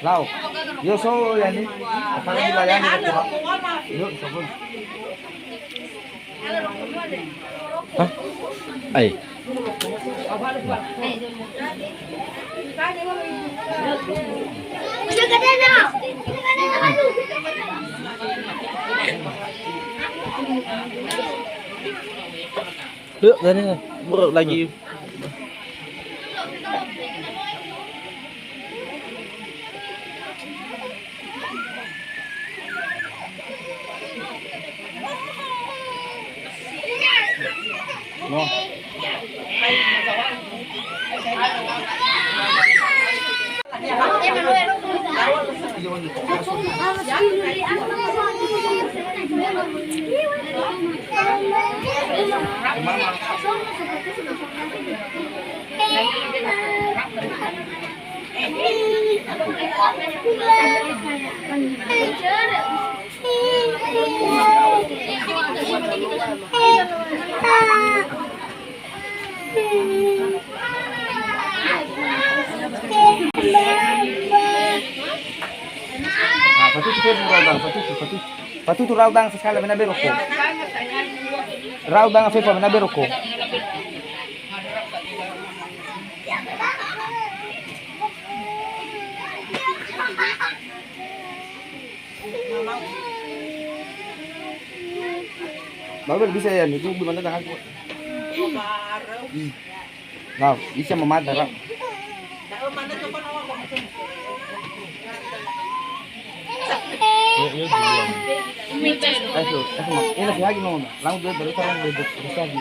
Lau. Yo so yani. Akala nila yan nakuha. Yo, sabon. Hah? Ay. Được rồi này, bro lagi. No. Patutu raudang sa skala menabero ko. Raudang sa menabero ko. Bagus bisa ya, itu gimana tangan ku? Nah, bisa memadar. Ini sih lagi mau, langsung dari sarang bebek bisa di.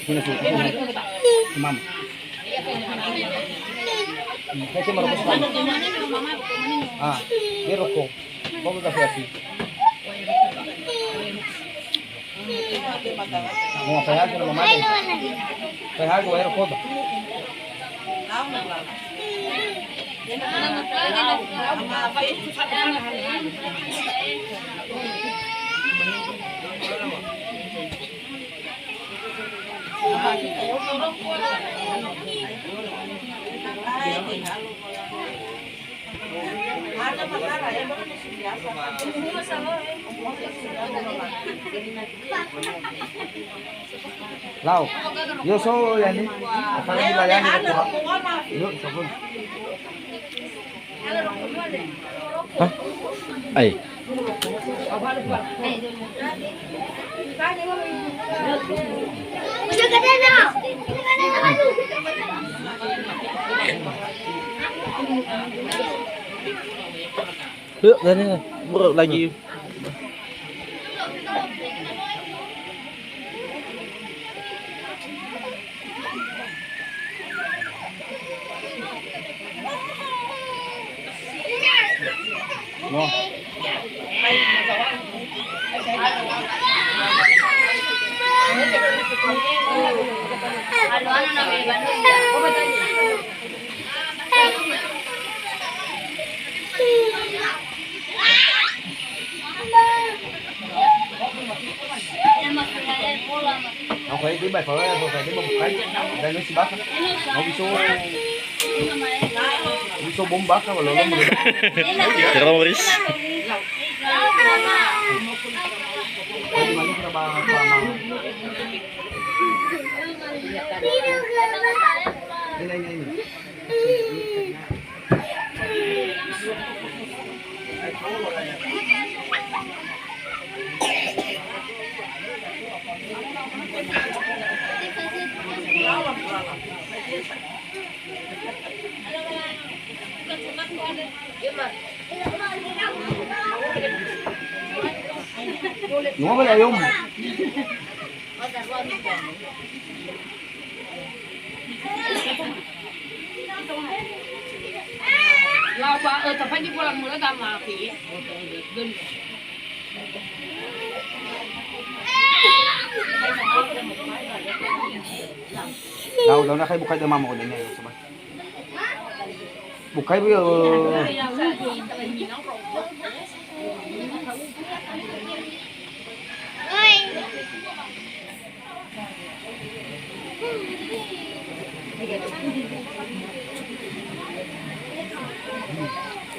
Ini sih, mam. Saya cuma rokok. Ini rokok. Kau kasih hati. Mau saya aja nama mati. Saya aja air rokok. Lau. Yo so yani. Akala nila yan nakuha. Yo, sabon. Hah? Ay. Được rồi này, bro lagi. No. Ako ay di ba pa wala ba di ba bukay dahil si baka no biso bomba ka wala lang mo. Teroris. Nó mới là dùng. Lao ba tập di pulang mula sama api. Daw na kayo bukay na mama ko din ngayon. Bukay ba yun?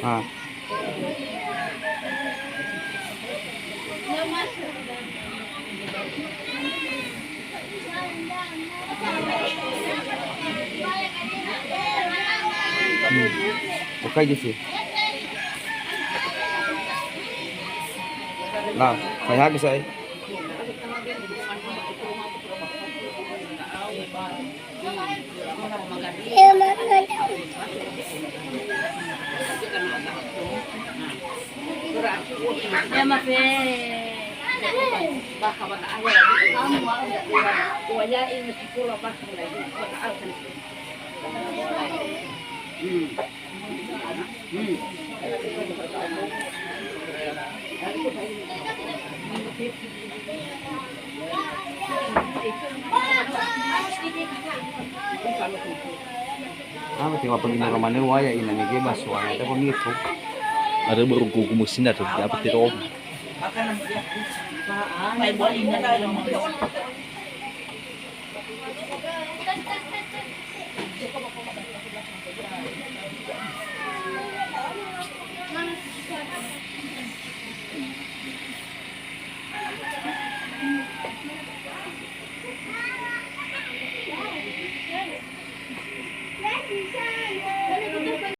Ah. Okay, Jesse. Nah, kaya bisa eh. Ya mas baka baka ayaw kamu wala ini sekolah pas lagi baka alkan Tinggal pergi ke rumah waya ini nih bas waya ada pemitu. Ada baru gumusin na to. Dapat dito. may buwan na lang